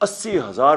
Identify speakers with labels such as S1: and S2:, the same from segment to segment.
S1: 80,000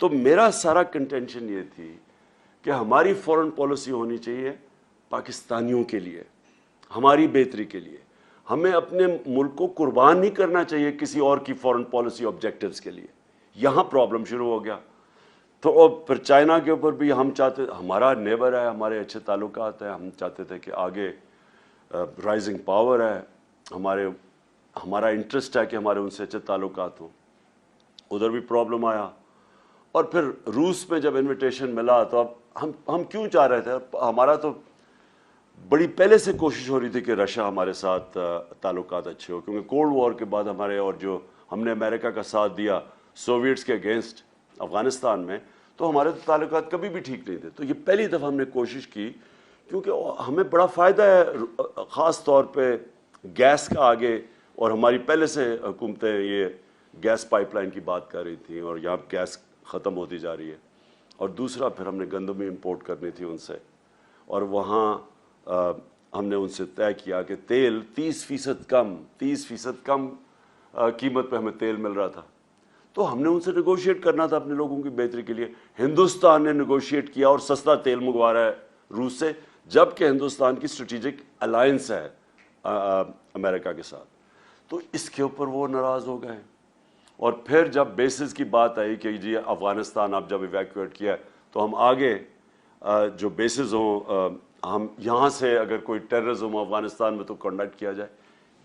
S1: تو میرا سارا کنٹینشن یہ تھی کہ ہماری فورن پالیسی ہونی چاہیے پاکستانیوں کے لیے، ہماری بہتری کے لیے. ہمیں اپنے ملک کو قربان نہیں کرنا چاہیے کسی اور کی فورن پالیسی آبجیکٹیوز کے لیے. یہاں پرابلم شروع ہو گیا. تو پھر چائنا کے اوپر بھی ہم چاہتے، ہمارا نیبر ہے، ہمارے اچھے تعلقات ہیں، ہم چاہتے تھے کہ آگے رائزنگ پاور ہے، ہمارا انٹرسٹ ہے کہ ہمارے ان سے اچھے تعلقات ہوں. ادھر بھی پرابلم آیا. اور پھر روس میں جب انویٹیشن ملا تو اب ہم کیوں چاہ رہے تھے، ہمارا تو بڑی پہلے سے کوشش ہو رہی تھی کہ رشیا ہمارے ساتھ تعلقات اچھے ہو، کیونکہ کولڈ وار کے بعد ہمارے، اور جو ہم نے امریکہ کا ساتھ دیا سوویٹس کے اگینسٹ افغانستان میں، تو ہمارے تو تعلقات کبھی بھی ٹھیک نہیں تھے. تو یہ پہلی دفعہ ہم نے کوشش کی، کیونکہ ہمیں بڑا فائدہ ہے خاص طور پہ گیس کا آگے، اور ہماری پہلے سے حکومتیں یہ گیس پائپ لائن کی بات کر رہی تھیں، اور یہاں گیس ختم ہوتی جا رہی ہے. اور دوسرا پھر ہم نے گندم امپورٹ کرنی تھی ان سے، اور وہاں ہم نے ان سے طے کیا کہ تیل 30% کم قیمت پہ ہمیں تیل مل رہا تھا. تو ہم نے ان سے نیگوشیٹ کرنا تھا اپنے لوگوں کی بہتری کے لیے. ہندوستان نے نیگوشیٹ کیا اور سستا تیل منگوا رہا ہے روس سے، جبکہ ہندوستان کی اسٹریٹجک الائنس ہے امریکہ کے ساتھ. تو اس کے اوپر وہ ناراض ہو گئے. اور پھر جب بیسز کی بات آئی کہ جی افغانستان آپ جب ایویکویٹ کیا تو ہم آگے جو بیسز ہوں، ہم یہاں سے اگر کوئی ٹیررزم افغانستان میں تو کنڈکٹ کیا جائے،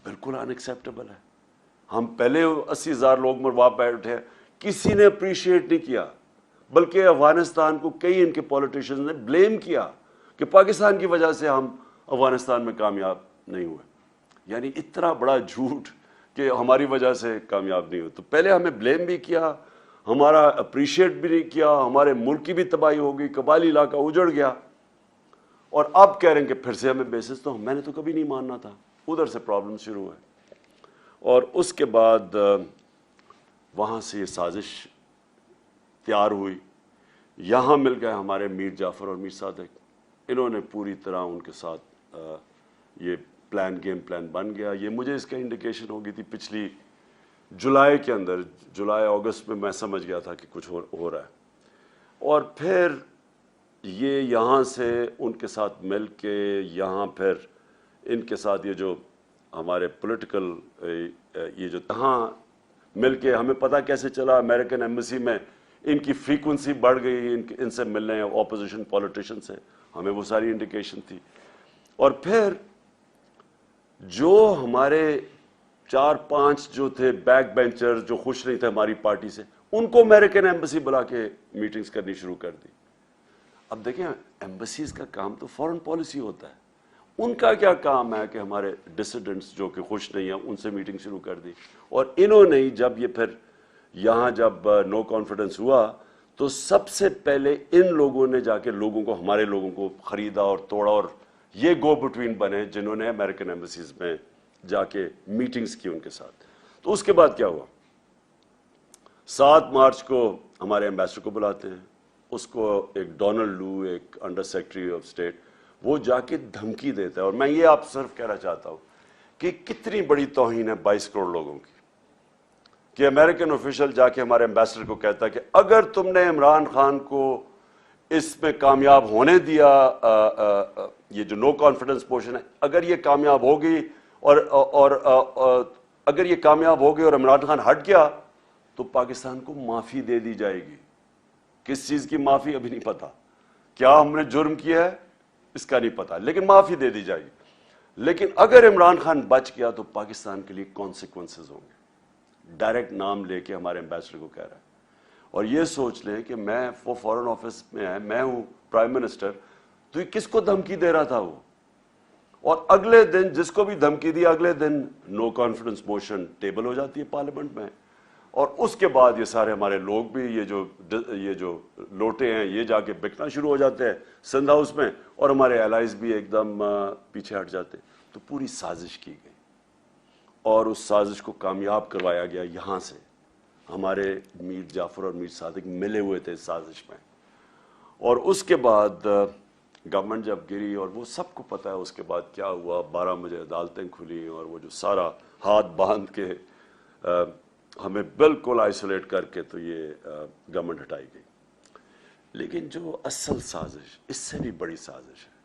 S1: بالکل ان ایکسیپٹیبل ہے. ہم پہلے 80,000 لوگ مروا بیٹھے، کسی نے اپریشیٹ نہیں کیا، بلکہ افغانستان کو کئی ان کے پولیٹیشنز نے بلیم کیا کہ پاکستان کی وجہ سے ہم افغانستان میں کامیاب نہیں ہوئے. یعنی اتنا بڑا جھوٹ کہ ہماری وجہ سے کامیاب نہیں ہوئے. تو پہلے ہمیں بلیم بھی کیا، ہمارا اپریشیٹ بھی نہیں کیا، ہمارے ملک کی بھی تباہی ہو گئی، قبائلی علاقہ اجڑ گیا. اور اب کہہ رہے ہیں کہ پھر سے ہمیں بیسس، تو میں نے تو کبھی نہیں ماننا تھا. ادھر سے پرابلم شروع ہوئے. اور اس کے بعد وہاں سے یہ سازش تیار ہوئی. یہاں مل گئے ہمارے میر جعفر اور میر صادق. انہوں نے پوری طرح ان کے ساتھ یہ گیم پلان بن گیا. یہ مجھے اس کا انڈیکیشن ہو گئی تھی پچھلی جولائی کے اندر، جولائی اگست میں میں سمجھ گیا تھا کہ کچھ ہو رہا ہے. اور پھر یہ یہاں سے ان کے ساتھ مل کے، یہاں پھر ان کے ساتھ یہ جو ہمارے پولیٹیکل یہ جو تہاں مل کے، ہمیں پتہ کیسے چلا امریکن ایمبیسی میں ان کی فریکوینسی بڑھ گئی ان سے ملنے اپوزیشن پولیٹیشن سے، ہمیں وہ ساری انڈیکیشن تھی. اور پھر جو ہمارے 4-5 جو تھے بیک بینچر جو خوش نہیں تھے ہماری پارٹی سے، ان کو امریکن ایمبیسی بلا کے میٹنگز کرنی شروع کر دی. اب دیکھیں ایمبیسیز کا کام تو فورن پالیسی ہوتا ہے، ان کا کیا کام ہے کہ ہمارے ڈسیڈنٹس جو کہ خوش نہیں ہیں ان سے میٹنگ شروع کر دی. اور انہوں نے جب یہ پھر یہاں جب نو کانفیڈنس ہوا تو سب سے پہلے ان لوگوں نے جا کے لوگوں کو، ہمارے لوگوں کو خریدا اور توڑا، اور یہ گو بٹوین بنے جنہوں نے امریکن ایمبیسیز میں جا کے میٹنگز کی ان کے ساتھ. تو اس کے بعد کیا ہوا، 7 مارچ کو ہمارے ایمبیسڈر کو بلاتے ہیں. اس کو ایک ڈونلڈ لو، ایک انڈر سیکرٹری آف اسٹیٹ، وہ جا کے دھمکی دیتا ہے. اور میں یہ آپ صرف کہنا چاہتا ہوں کہ کتنی بڑی توہین ہے 22 کروڑ لوگوں کی، کہ امریکن آفیشل جا کے ہمارے ایمبیسڈر کو کہتا ہے کہ اگر تم نے عمران خان کو اس میں کامیاب ہونے دیا، یہ جو نو کانفیڈنس موشن ہے، اگر یہ کامیاب ہوگی اور اگر یہ کامیاب ہوگی اور عمران خان ہٹ گیا تو پاکستان کو معافی دے دی جائے گی. کس چیز کی معافی ابھی نہیں پتا، کیا ہم نے جرم کیا ہے اس کا نہیں پتا، لیکن معافی دے دی جائے گی. لیکن اگر عمران خان بچ گیا تو پاکستان کے لیے کانسیکوینسز ہوں گے. ڈائریکٹ نام لے کے ہمارے ایمبیسڈر کو کہہ رہا ہے. اور یہ سوچ لیں کہ میں وہ فورن آفس میں ہے، میں ہوں پرائم منسٹر، تو یہ کس کو دھمکی دے رہا تھا وہ. اور اگلے دن جس کو بھی دھمکی دی، اگلے دن نو کانفیڈنس موشن ٹیبل ہو جاتی ہے پارلیمنٹ میں. اور اس کے بعد یہ سارے ہمارے لوگ بھی، یہ جو لوٹے ہیں، یہ جا کے بکنا شروع ہو جاتے ہیں سندھ ہاؤس میں، اور ہمارے الائز بھی ایک دم پیچھے ہٹ جاتے. تو پوری سازش کی گئی اور اس سازش کو کامیاب کروایا گیا. یہاں سے ہمارے میر جعفر اور میر صادق ملے ہوئے تھے سازش میں. اور اس کے بعد گورنمنٹ جب گری، اور وہ سب کو پتہ ہے اس کے بعد کیا ہوا، 12 بجے عدالتیں کھلی، اور وہ جو سارا ہاتھ باندھ کے ہمیں بالکل آئسولیٹ کر کے تو یہ گورنمنٹ ہٹائی گئی. لیکن جو اصل سازش اس سے بھی بڑی سازش ہے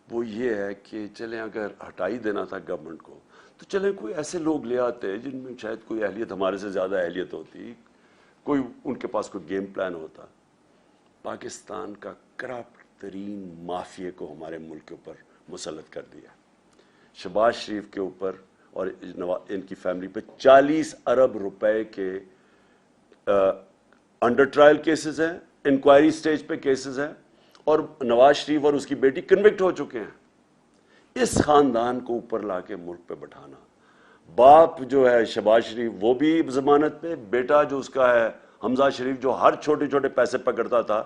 S1: وہ یہ ہے کہ چلیں اگر ہٹائی دینا تھا گورنمنٹ کو تو چلیں کوئی ایسے لوگ لے آتے جن میں شاید کوئی اہلیت ہمارے سے زیادہ اہلیت ہوتی, کوئی ان کے پاس کوئی گیم پلان ہوتا. پاکستان کا کرپٹ ترین مافیا کو ہمارے ملک کے اوپر مسلط کر دیا. شہباز شریف کے اوپر اور ان کی فیملی پہ 40 ارب روپے کے انڈر ٹرائل کیسز ہیں, انکوائری سٹیج پہ کیسز ہیں, اور نواز شریف اور اس کی بیٹی کنوکٹ ہو چکے ہیں. اس خاندان کو اوپر لا کے ملک پہ بٹھانا, باپ جو ہے شہباز شریف وہ بھی ضمانت پہ, بیٹا جو اس کا ہے حمزہ شریف جو ہر چھوٹے چھوٹے پیسے پکڑتا تھا,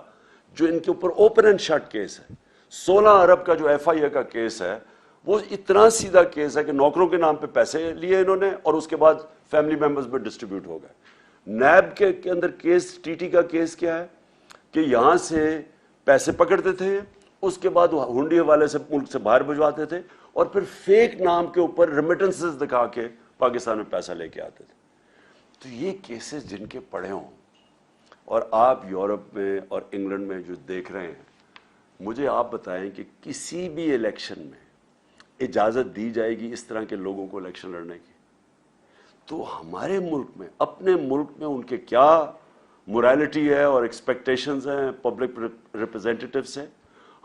S1: جو ان کے اوپر اوپن اینڈ شٹ کیس ہے. 16 ارب کا جو ایف آئی اے کا کیس ہے وہ اتنا سیدھا کیس ہے کہ نوکروں کے نام پہ پیسے لیے انہوں نے اور اس کے بعد فیملی ممبرز میں ڈسٹریبیوٹ ہو گئے. نیب کے اندر کیس, ٹی ٹی کا کیس کیا ہے کہ یہاں سے پیسے پکڑتے تھے, اس کے بعد ہنڈی حوالے سے ملک سے باہر بھجواتے تھے, اور پھر فیک نام کے اوپر ریمیٹنسز دکھا کے پاکستان میں پیسہ لے کے آتے تھے. تو یہ کیسز جن کے پڑے ہوں, اور آپ یورپ میں اور انگلینڈ میں جو دیکھ رہے ہیں, مجھے آپ بتائیں کہ کسی بھی الیکشن میں اجازت دی جائے گی اس طرح کے لوگوں کو الیکشن لڑنے کی؟ تو ہمارے ملک میں, اپنے ملک میں ان کے کیا مورالٹی ہے اور ایکسپیکٹیشنز ہیں پبلک ریپرزینٹیٹیو سے.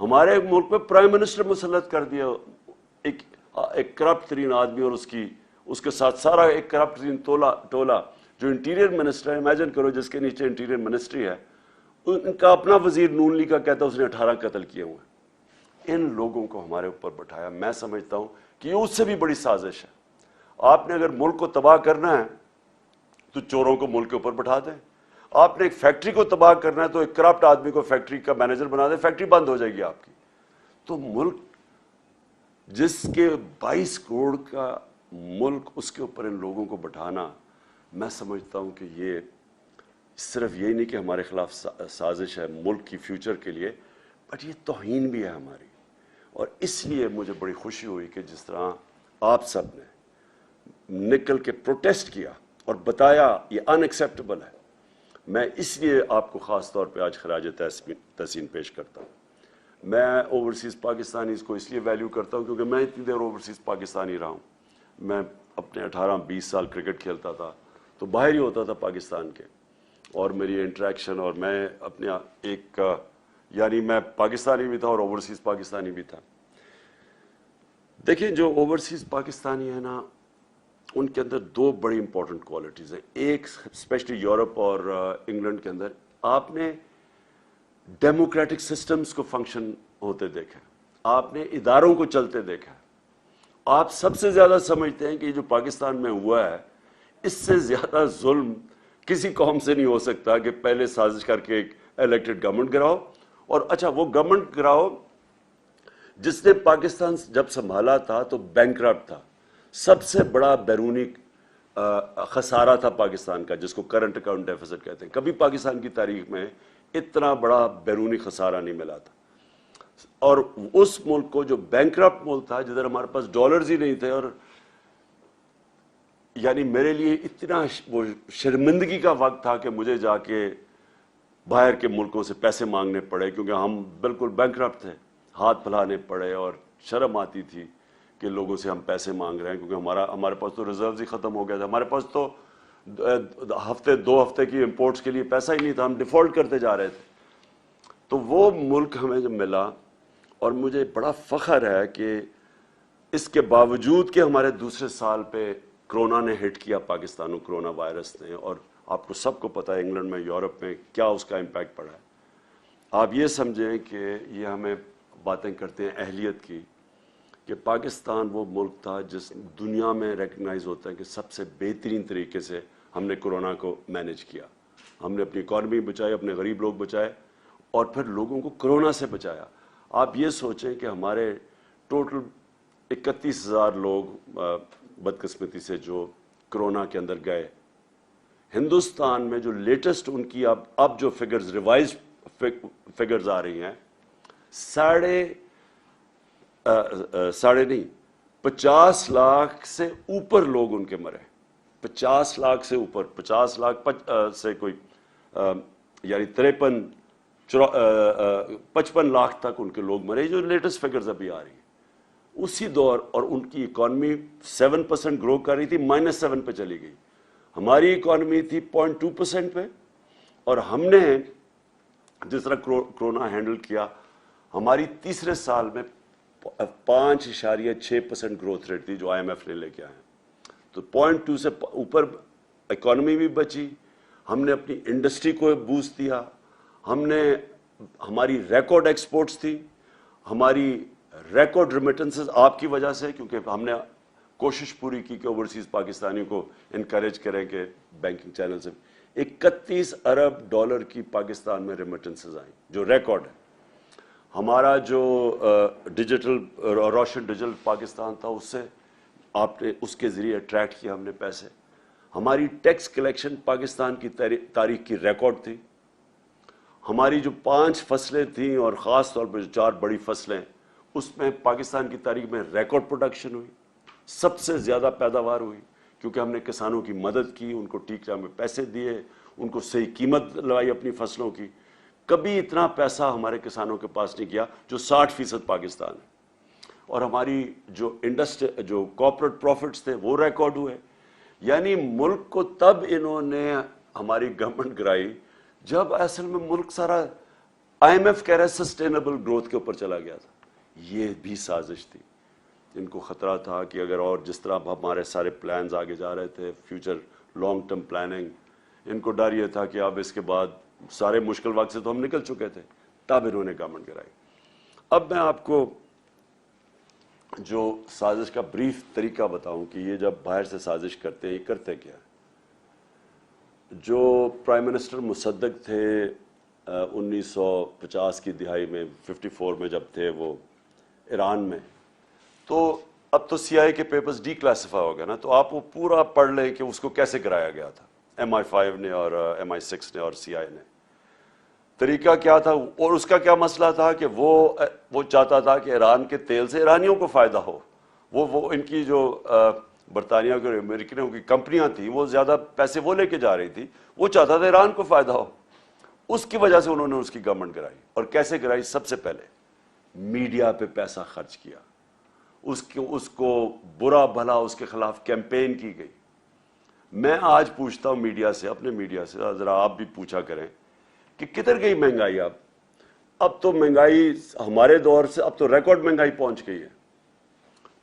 S1: ہمارے ملک میں پرائم منسٹر مسلط کر دیا ایک کرپٹ ترین آدمی, اور اس کے ساتھ سارا ایک کرپٹ ترین ٹولہ جو انٹیریئر منسٹر ہے. امیجن کرو جس کے نیچے انٹیریئر منسٹری ہے, ان کا اپنا وزیر نون لیگ کا کہتا ہے اس نے 18 قتل کیے ہوئے. ان لوگوں کو ہمارے اوپر بٹھایا. میں سمجھتا ہوں کہ یہ اس سے بھی بڑی سازش ہے. آپ نے اگر ملک کو تباہ کرنا ہے تو چوروں کو ملک کے اوپر بٹھا دیں. آپ نے ایک فیکٹری کو تباہ کرنا ہے تو ایک کرپٹ آدمی کو فیکٹری کا مینیجر بنا دیں, فیکٹری بند ہو جائے گی آپ کی. تو ملک جس کے 22 کروڑ کا ملک, اس کے اوپر ان لوگوں کو بٹھانا, میں سمجھتا ہوں کہ یہ صرف یہی نہیں کہ ہمارے خلاف سازش ہے ملک کی فیوچر کے لیے, بٹ یہ توہین بھی ہے ہماری. اور اس لیے مجھے بڑی خوشی ہوئی کہ جس طرح آپ سب نے نکل کے پروٹیسٹ کیا اور بتایا یہ ان ایکسیپٹیبل ہے. میں اس لیے آپ کو خاص طور پہ آج خراج تحسین پیش کرتا ہوں. میں اوورسیز پاکستانیز کو اس لیے ویلیو کرتا ہوں کیونکہ میں اتنی دیر اوورسیز پاکستانی رہا ہوں. میں اپنے 18-20 سال کرکٹ کھیلتا تھا تو باہر ہی ہوتا تھا پاکستان کے, اور میری انٹریکشن, اور میں اپنے ایک یعنی میں پاکستانی بھی تھا اور اوورسیز پاکستانی بھی تھا. دیکھیں جو اوورسیز پاکستانی ہے نا, ان کے اندر 2 بڑی امپورٹنٹ کوالٹیز ہیں. ایک اسپیشلی یورپ اور انگلینڈ کے اندر آپ نے ڈیموکریٹک سسٹمز کو فنکشن ہوتے دیکھا, آپ نے اداروں کو چلتے دیکھا. آپ سب سے زیادہ سمجھتے ہیں کہ یہ جو پاکستان میں ہوا ہے اس سے زیادہ ظلم کسی قوم سے نہیں ہو سکتا کہ پہلے سازش کر کے ایک الیکٹڈ گورنمنٹ گراؤ, اور اچھا وہ گورنمنٹ گراؤ جس نے پاکستان جب سنبھالا تھا تو بینکرپٹ تھا, سب سے بڑا بیرونی خسارہ تھا پاکستان کا, جس کو کرنٹ اکاؤنٹ ڈیفیسٹ کہتے ہیں. کبھی پاکستان کی تاریخ میں اتنا بڑا بیرونی خسارہ نہیں ملا تھا. اور اس ملک کو جو بینکرپٹ ملک تھا, جدھر ہمارے پاس ڈالرز ہی نہیں تھے, اور یعنی میرے لیے اتنا وہ شرمندگی کا وقت تھا کہ مجھے جا کے باہر کے ملکوں سے پیسے مانگنے پڑے کیونکہ ہم بالکل بینکرپٹ تھے. ہاتھ پھیلانے پڑے اور شرم آتی تھی کہ لوگوں سے ہم پیسے مانگ رہے ہیں کیونکہ ہمارے پاس تو ریزروز ہی ختم ہو گیا تھا. ہمارے پاس تو 2 ہفتے کی امپورٹس کے لیے پیسہ ہی نہیں تھا, ہم ڈیفالٹ کرتے جا رہے تھے. تو وہ ملک ہمیں جب ملا, اور مجھے بڑا فخر ہے کہ اس کے باوجود کہ ہمارے دوسرے سال پہ کرونا نے ہٹ کیا پاکستان کو, کرونا وائرس نے, اور آپ کو سب کو پتہ ہے انگلینڈ میں یورپ میں کیا اس کا امپیکٹ پڑا ہے. آپ یہ سمجھیں کہ یہ ہمیں باتیں کرتے ہیں اہلیت کی, کہ پاکستان وہ ملک تھا جس دنیا میں ریکگنائز ہوتا ہے کہ سب سے بہترین طریقے سے ہم نے کرونا کو مینیج کیا. ہم نے اپنی اکانومی بچائی, اپنے غریب لوگ بچائے, اور پھر لوگوں کو کرونا سے بچایا. آپ یہ سوچیں کہ ہمارے ٹوٹل 31,000 لوگ بدقسمتی سے جو کرونا کے اندر گئے. ہندوستان میں جو لیٹسٹ ان کی اب جو فگرز ریوائز فگرز آ رہی ہیں, 50 لاکھ سے اوپر لوگ ان کے مرے. 50 لاکھ سے اوپر 50 لاکھ سے کوئی یعنی 55 لاکھ تک ان کے لوگ مرے, جو لیٹسٹ فگرز ابھی آ رہی ہیں اسی دور. اور ان کی اکانومی 7% گرو کر رہی تھی, -7 پہ چلی گئی. ہماری اکانومی تھی 0.2% پہ, اور ہم نے جس طرح کرونا ہینڈل کیا, ہماری تیسرے سال میں 5.6% گروتھ ریٹ تھی جو IMF نے لے کے آئے. تو 0.2 سے اوپر اکانومی بھی بچی, ہم نے اپنی انڈسٹری کو بوسٹ دیا, ہماری ریکارڈ ایکسپورٹس تھی, ہماری ریکارڈ ریمیٹنسز آپ کی وجہ سے, کیونکہ ہم نے کوشش پوری کی کہ اوورسیز پاکستانیوں کو انکریج کریں کہ بینکنگ چینل سے. 31 ارب ڈالر کی پاکستان میں ریمیٹنسز آئیں جو ریکارڈ ہے. ہمارا جو ڈیجیٹل روشن ڈیجیٹل پاکستان تھا, اس سے آپ نے اس کے ذریعے اٹریکٹ کیا ہم نے پیسے. ہماری ٹیکس کلیکشن پاکستان کی تاریخ کی ریکارڈ تھی. ہماری جو 5 فصلیں تھیں اور خاص طور پر جو 4 بڑی فصلیں, اس میں پاکستان کی تاریخ میں ریکارڈ پروڈکشن ہوئی, سب سے زیادہ پیداوار ہوئی, کیونکہ ہم نے کسانوں کی مدد کی, ان کو ٹھیک ٹائم میں پیسے دیے, ان کو صحیح قیمت لگائی اپنی فصلوں کی. کبھی اتنا پیسہ ہمارے کسانوں کے پاس نہیں کیا جو 60% پاکستان ہے. اور ہماری جو کارپوریٹ پروفٹس تھے وہ ریکارڈ ہوئے. یعنی ملک کو تب انہوں نے ہماری گورنمنٹ گرائی جب اصل میں ملک سارا IMF کہہ رہا ہے سسٹینیبل گروتھ کے اوپر چلا گیا تھا. یہ بھی سازش تھی. ان کو خطرہ تھا کہ اگر اور جس طرح ہمارے سارے پلانز آگے جا رہے تھے, فیوچر لانگ ٹرم پلاننگ, ان کو ڈر یہ تھا کہ اب اس کے بعد سارے مشکل وقت سے تو ہم نکل چکے تھے, تب انہوں نے گورنمنٹ گرائی. اب میں آپ کو جو سازش کا بریف طریقہ بتاؤں کہ یہ جب باہر سے سازش کرتے ہیں یہ کرتے کیا. جو پرائم منسٹر مصدق تھے 1950 کی دہائی میں 54 میں جب تھے وہ ایران میں, تو اب تو CIA کے پیپرز ڈی کلاسیفائی ہو گئے نا, تو آپ وہ پورا پڑھ لیں کہ اس کو کیسے گرایا گیا تھا MI5 نے اور MI6 نے اور CIA نے. طریقہ کیا تھا اور اس کا کیا مسئلہ تھا کہ وہ چاہتا تھا کہ ایران کے تیل سے ایرانیوں کو فائدہ ہو. وہ ان کی جو برطانیہ کے اور امریکنوں کی کمپنیاں تھیں وہ زیادہ پیسے وہ لے کے جا رہی تھی, وہ چاہتا تھا ایران کو فائدہ ہو. اس کی وجہ سے انہوں نے اس کی گورنمنٹ گرائی. اور کیسے گرائی؟ سب سے پہلے میڈیا پہ پیسہ خرچ کیا, اس کو برا بھلا اس کے خلاف کیمپین کی گئی. میں آج پوچھتا ہوں میڈیا سے, اپنے میڈیا سے, ذرا آپ بھی پوچھا کریں کہ کدھر گئی مہنگائی. اب تو مہنگائی ہمارے دور سے اب تو ریکارڈ مہنگائی پہنچ گئی ہے.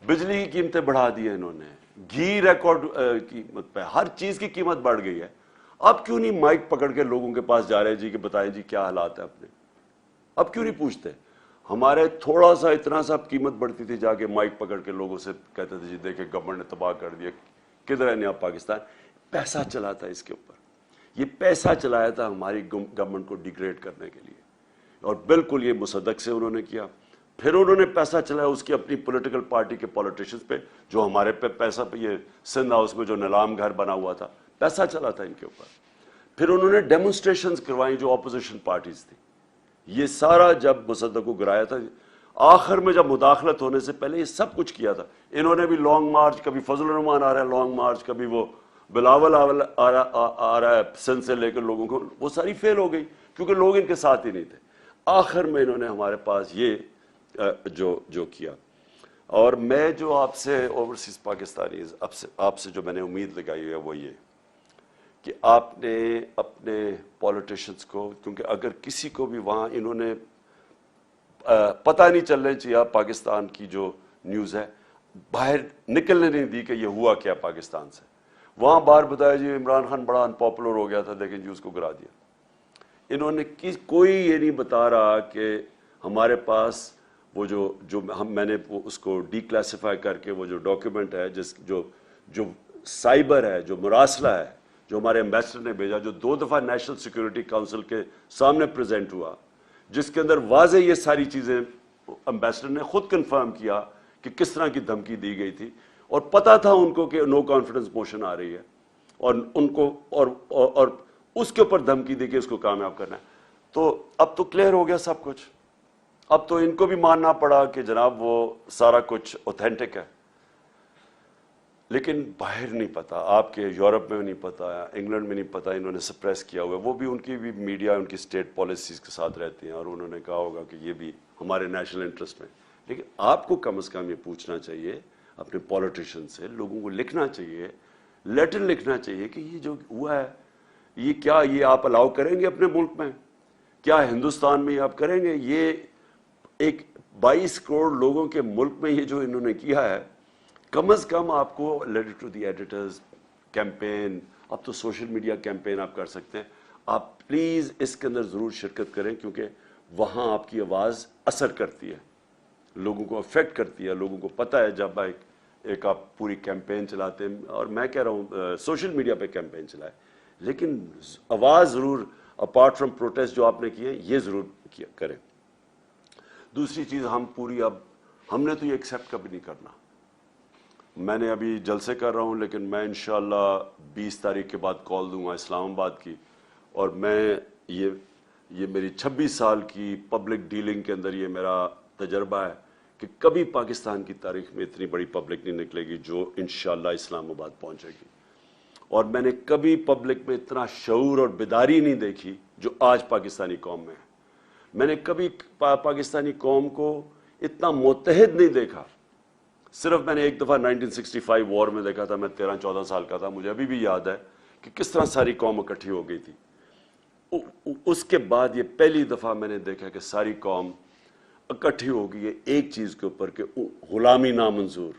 S1: بجلی کی قیمتیں بڑھا دی ہیں انہوں نے, گھی ریکارڈ قیمت پہ, ہر چیز کی قیمت بڑھ گئی ہے. اب کیوں نہیں مائک پکڑ کے لوگوں کے پاس جا رہے جی کہ بتائیں جی کیا حالات ہیں اپنے؟ اب کیوں نہیں پوچھتے؟ ہمارے تھوڑا سا اتنا سا قیمت بڑھتی تھی, جا کے مائک پکڑ کے لوگوں سے کہتے تھے جی دیکھیں گورنمنٹ نے تباہ کر دیا, کدھر ہے نیا پاکستان. پیسہ چلا تھا اس کے اوپر, یہ پیسہ چلایا تھا ہماری گورنمنٹ کو ڈیگریڈ کرنے کے لیے. اور بالکل یہ مصدق سے انہوں نے کیا. پھر انہوں نے پیسہ چلایا اس کی اپنی پولیٹیکل پارٹی کے پولیٹیشنز پہ, جو ہمارے پہ پیسہ پہ, یہ سندھ ہاؤس میں جو نیلام گھر بنا ہوا تھا, پیسہ چلا تھا ان کے اوپر. پھر انہوں نے ڈیمونسٹریشنز کروائیں جو اپوزیشن پارٹیز تھی. یہ سارا جب مصدق کو گرایا تھا, آخر میں جب مداخلت ہونے سے پہلے یہ سب کچھ کیا تھا. انہوں نے بھی لانگ مارچ, کبھی فضل الرحمان آ رہا ہے لانگ مارچ, کبھی وہ بلاول آ رہا ہے سندھ سے لے کر لوگوں کو, وہ ساری فیل ہو گئی کیونکہ لوگ ان کے ساتھ ہی نہیں تھے. آخر میں انہوں نے ہمارے پاس یہ جو کیا. اور میں جو آپ سے اوورسیز پاکستانیز آپ سے جو میں نے امید لگائی ہے وہ یہ کہ آپ نے اپنے پولیٹیشنز کو, کیونکہ اگر کسی کو بھی وہاں انہوں نے پتہ نہیں چلنے چاہیے پاکستان کی جو نیوز ہے, باہر نکلنے نہیں دی کہ یہ ہوا کیا پاکستان سے. وہاں باہر بتایا جی عمران خان بڑا ان پاپولر ہو گیا تھا, دیکھیں جی اس کو گرا دیا. انہوں نے کوئی یہ نہیں بتا رہا کہ ہمارے پاس وہ میں نے اس کو ڈی کلاسیفائی کر کے وہ جو ڈاکیومنٹ ہے جو سائبر ہے, جو مراسلہ ہے, جو ہمارے ایمبیسڈر نے بھیجا, جو 2 دفعہ نیشنل سیکیورٹی کونسل کے سامنے پریزنٹ ہوا, جس کے اندر واضح یہ ساری چیزیں ایمبیسڈر نے خود کنفرم کیا کہ کس طرح کی دھمکی دی گئی تھی. اور پتہ تھا ان کو کہ نو کانفیڈنس موشن آ رہی ہے, اور ان کو اور اس کے اوپر دھمکی دے کے اس کو کامیاب کرنا ہے. تو اب تو کلیئر ہو گیا سب کچھ. اب تو ان کو بھی ماننا پڑا کہ جناب وہ سارا کچھ اوتھینٹک ہے. لیکن باہر نہیں پتا، آپ کے یورپ میں نہیں پتا، انگلینڈ میں نہیں پتا، انہوں نے سپریس کیا ہوا ہے. وہ بھی ان کی بھی میڈیا ان کی اسٹیٹ پالیسیز کے ساتھ رہتے ہیں، اور انہوں نے کہا ہوگا کہ یہ بھی ہمارے نیشنل انٹرسٹ میں. لیکن آپ کو کم از کم یہ پوچھنا چاہیے اپنے پولیٹیشین سے، لوگوں کو لکھنا چاہیے، لیٹر لکھنا چاہیے کہ یہ جو ہوا ہے یہ کیا یہ آپ الاؤ کریں گے اپنے ملک میں؟ کیا ہندوستان میں آپ کریں گے؟ یہ ایک 22 کروڑ لوگوں کے ملک میں یہ جو انہوں نے کیا ہے، کم از کم آپ کو letter to the editors campaign, اب تو سوشل میڈیا کیمپین آپ کر سکتے ہیں. آپ پلیز اس کے اندر ضرور شرکت کریں، کیونکہ وہاں آپ کی آواز اثر کرتی ہے، لوگوں کو افیکٹ کرتی ہے. لوگوں کو پتہ ہے جب ایک آپ پوری کیمپین چلاتے ہیں، اور میں کہہ رہا ہوں سوشل میڈیا پہ کیمپین چلائے، لیکن آواز ضرور اپارٹ فرام پروٹیسٹ جو آپ نے کیے یہ ضرور کریں. دوسری چیز ہم نے تو یہ ایکسیپٹ کبھی نہیں کرنا. میں نے ابھی جلسے کر رہا ہوں، لیکن میں انشاءاللہ 20 تاریخ کے بعد کال دوں گا اسلام آباد کی، اور میں یہ میری 26 سال کی پبلک ڈیلنگ کے اندر یہ میرا تجربہ ہے کہ کبھی پاکستان کی تاریخ میں اتنی بڑی پبلک نہیں نکلے گی جو انشاءاللہ اسلام آباد پہنچے گی. اور میں نے کبھی پبلک میں اتنا شعور اور بیداری نہیں دیکھی جو آج پاکستانی قوم میں ہے. میں نے کبھی پاکستانی قوم کو اتنا متحد نہیں دیکھا. صرف میں نے ایک دفعہ 1965 وار میں دیکھا تھا، میں 13-14 سال کا تھا، مجھے ابھی بھی یاد ہے کہ کس طرح ساری قوم اکٹھی ہو گئی تھی. اس کے بعد یہ پہلی دفعہ میں نے دیکھا کہ ساری قوم اکٹھی ہو گئی ہے ایک چیز کے اوپر کہ غلامی نامنظور،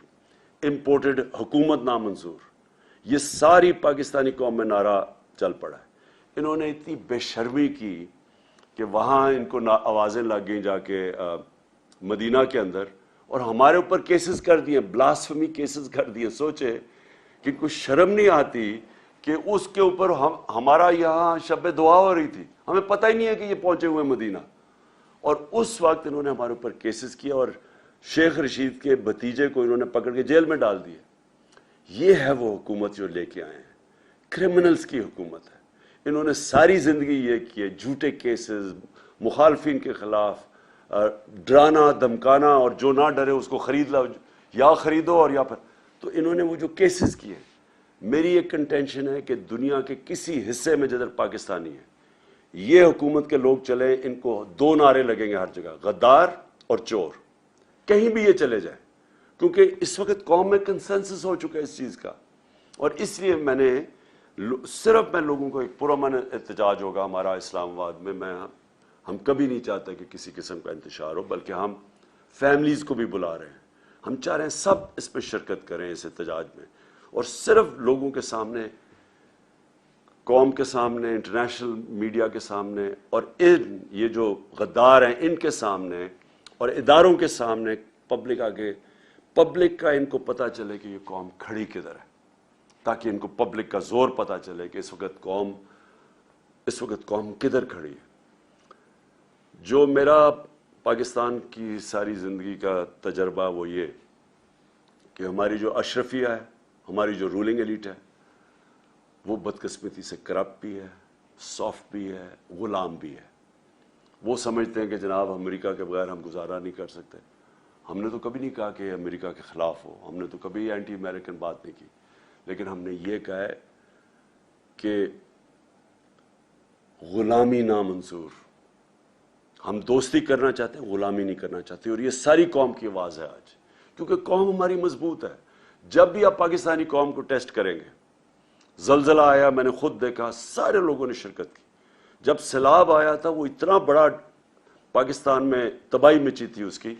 S1: امپورٹڈ حکومت نامنظور. یہ ساری پاکستانی قوم میں نعرہ چل پڑا ہے. انہوں نے اتنی بے شرمی کی کہ وہاں ان کو آوازیں لگ گئیں جا کے مدینہ کے اندر، اور ہمارے اوپر کیسز کر دیے، بلاسفمی کیسز کر دیے. سوچے کہ کچھ شرم نہیں آتی کہ اس کے اوپر ہمارا یہاں شب دعا ہو رہی تھی، ہمیں پتہ ہی نہیں ہے کہ یہ پہنچے ہوئے مدینہ، اور اس وقت انہوں نے ہمارے اوپر کیسز کیا اور شیخ رشید کے بھتیجے کو انہوں نے پکڑ کے جیل میں ڈال دیے. یہ ہے وہ حکومت جو لے کے آئے ہیں، کرمنلز کی حکومت ہے. انہوں نے ساری زندگی یہ کیے، جھوٹے کیسز، مخالفین کے خلاف ڈرانا دھمکانا، اور جو نہ ڈرے اس کو خرید لاؤ، یا خریدو اور یا پھر. تو انہوں نے وہ جو کیسز کیے، میری ایک کنٹینشن ہے کہ دنیا کے کسی حصے میں جدھر پاکستانی ہے، یہ حکومت کے لوگ چلیں، ان کو 2 نعرے لگیں گے ہر جگہ، غدار اور چور. کہیں بھی یہ چلے جائیں، کیونکہ اس وقت قوم میں کنسنسس ہو چکا ہے اس چیز کا. اور اس لیے میں لوگوں کو ایک پرامن احتجاج ہوگا ہمارا اسلام آباد میں. ہم کبھی نہیں چاہتے کہ کسی قسم کا انتشار ہو، بلکہ ہم فیملیز کو بھی بلا رہے ہیں. ہم چاہ رہے ہیں سب اس پہ شرکت کریں اس احتجاج میں، اور صرف لوگوں کے سامنے، قوم کے سامنے، انٹرنیشنل میڈیا کے سامنے، اور یہ جو غدار ہیں ان کے سامنے اور اداروں کے سامنے، پبلک کا ان کو پتہ چلے کہ یہ قوم کھڑی کدھر ہے، تاکہ ان کو پبلک کا زور پتہ چلے کہ اس وقت قوم کدھر کھڑی ہے. جو میرا پاکستان کی ساری زندگی کا تجربہ وہ یہ کہ ہماری جو اشرفیہ ہے، ہماری جو رولنگ ایلیٹ ہے، وہ بدقسمتی سے کرپٹ بھی ہے، سافٹ بھی ہے، غلام بھی ہے. وہ سمجھتے ہیں کہ جناب امریکہ کے بغیر ہم گزارا نہیں کر سکتے. ہم نے تو کبھی نہیں کہا کہ امریکہ کے خلاف ہو، ہم نے تو کبھی اینٹی امریکن بات نہیں کی، لیکن ہم نے یہ کہا ہے کہ غلامی نامنظور. ہم دوستی کرنا چاہتے ہیں، غلامی نہیں کرنا چاہتے. اور یہ ساری قوم کی آواز ہے آج، کیونکہ قوم ہماری مضبوط ہے. جب بھی آپ پاکستانی قوم کو ٹیسٹ کریں گے، زلزلہ آیا میں نے خود دیکھا، سارے لوگوں نے شرکت کی. جب سیلاب آیا تھا، وہ اتنا بڑا پاکستان میں تباہی مچی تھی اس کی،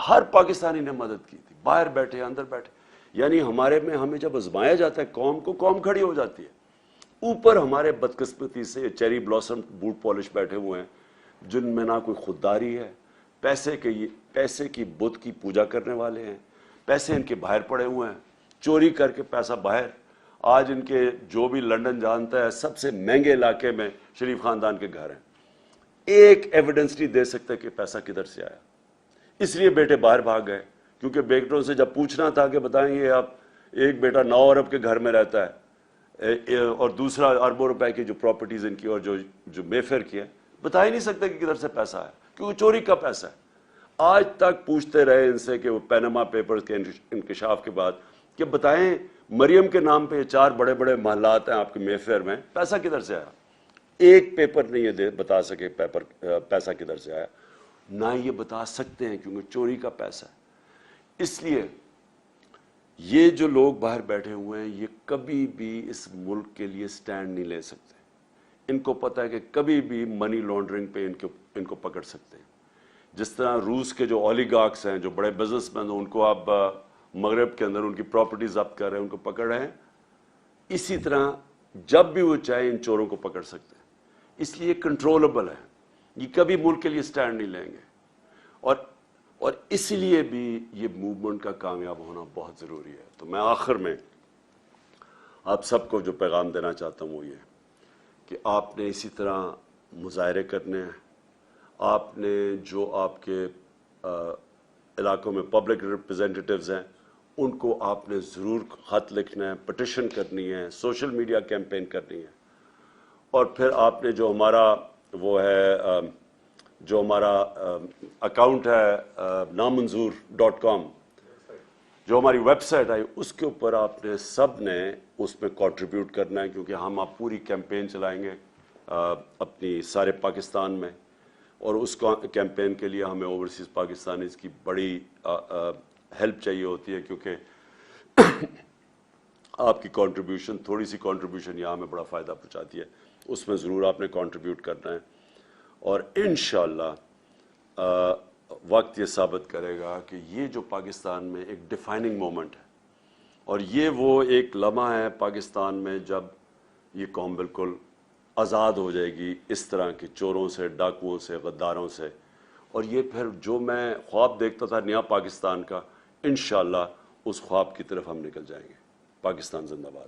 S1: ہر پاکستانی نے مدد کی تھی، باہر بیٹھے اندر بیٹھے. یعنی ہمیں جب آزمایا جاتا ہے قوم کھڑی ہو جاتی ہے. اوپر ہمارے بدقسمتی سے چیری بلاسم بوٹ پالش بیٹھے ہوئے ہیں، جن میں نہ کوئی خودداری ہے، پیسے کی بت کی پوجا کرنے والے ہیں، پیسے ان کے باہر پڑے ہوئے ہیں، چوری کر کے پیسہ باہر. آج ان کے جو بھی لنڈن جانتا ہے، سب سے مہنگے علاقے میں شریف خاندان کے گھر ہیں. ایک ایویڈنس نہیں دے سکتا کہ پیسہ کدھر سے آیا. اس لیے بیٹے باہر بھاگ گئے، کیونکہ بیٹوں سے جب پوچھنا تھا کہ بتائیں یہ آپ، ایک بیٹا 9 ارب کے گھر میں رہتا ہے، اور دوسرا اربوں روپے کی جو پراپرٹیز ان کی اور جو مے فیئر کی ہے، بتا ہی نہیں سکتے کہ کدھر سے پیسہ ہے، کیونکہ چوری کا پیسہ ہے. آج تک پوچھتے رہے ان سے کہ وہ پینما پیپرز کے انکشاف کے بعد کہ بتائیں مریم کے نام پہ 4 بڑے بڑے محلات ہیں آپ کے میفیئر میں، پیسہ کدھر سے آیا؟ ایک پیپر نہیں یہ بتا سکے پیسہ کدھر سے آیا، نہ یہ بتا سکتے ہیں کیونکہ چوری کا پیسہ ہے۔ اس لیے یہ جو لوگ باہر بیٹھے ہوئے ہیں یہ کبھی بھی اس ملک کے لیے سٹینڈ نہیں لے سکتے۔ ان کو پتہ ہے کہ کبھی بھی منی لانڈرنگ پہ ان کو پکڑ سکتے ہیں۔ جس طرح روس کے جو اولیگارکس ہیں، جو بڑے بزنس مین ہیں، ان کو آپ مغرب کے اندر ان کی پراپرٹی ضبط کر رہے ہیں، ان کو پکڑ رہے ہیں، اسی طرح جب بھی وہ چاہے ان چوروں کو پکڑ سکتے ہیں۔ اس لیے کنٹرولبل ہے، یہ کبھی ملک کے لیے سٹینڈ نہیں لیں گے، اور اسی لیے بھی یہ موومنٹ کا کامیاب ہونا بہت ضروری ہے۔ تو میں آخر میں آپ سب کو جو پیغام دینا چاہتا ہوں وہ یہ کہ آپ نے اسی طرح مظاہرے کرنے ہیں، آپ نے جو آپ کے علاقوں میں پبلک ریپرزینٹیٹیوز ہیں ان کو آپ نے ضرور خط لکھنا ہے، پٹیشن کرنی ہے، سوشل میڈیا کیمپین کرنی ہے، اور پھر آپ نے جو ہمارا وہ ہے جو ہمارا اکاؤنٹ ہے نامنظور.com، جو ہماری ویب سائٹ آئی، اس کے اوپر آپ نے سب نے اس میں کنٹریبیوٹ کرنا ہے، کیونکہ ہم آپ پوری کیمپین چلائیں گے اپنی سارے پاکستان میں، اور اس کیمپین کے لیے ہمیں اوورسیز پاکستانیز کی بڑی ہیلپ چاہیے ہوتی ہے، کیونکہ آپ کی کنٹریبیوشن، تھوڑی سی کنٹریبیوشن یہاں ہمیں بڑا فائدہ پہنچاتی ہے، اس میں ضرور آپ نے کنٹریبیوٹ کرنا ہے، اور انشاءاللہ وقت یہ ثابت کرے گا کہ یہ جو پاکستان میں ایک ڈیفائننگ مومنٹ ہے، اور یہ وہ ایک لمحہ ہے پاکستان میں جب یہ قوم بالکل آزاد ہو جائے گی اس طرح کے چوروں سے، ڈاکوؤں سے، غداروں سے، اور یہ پھر جو میں خواب دیکھتا تھا نیا پاکستان کا، انشاءاللہ اس خواب کی طرف ہم نکل جائیں گے۔ پاکستان زندہ باد۔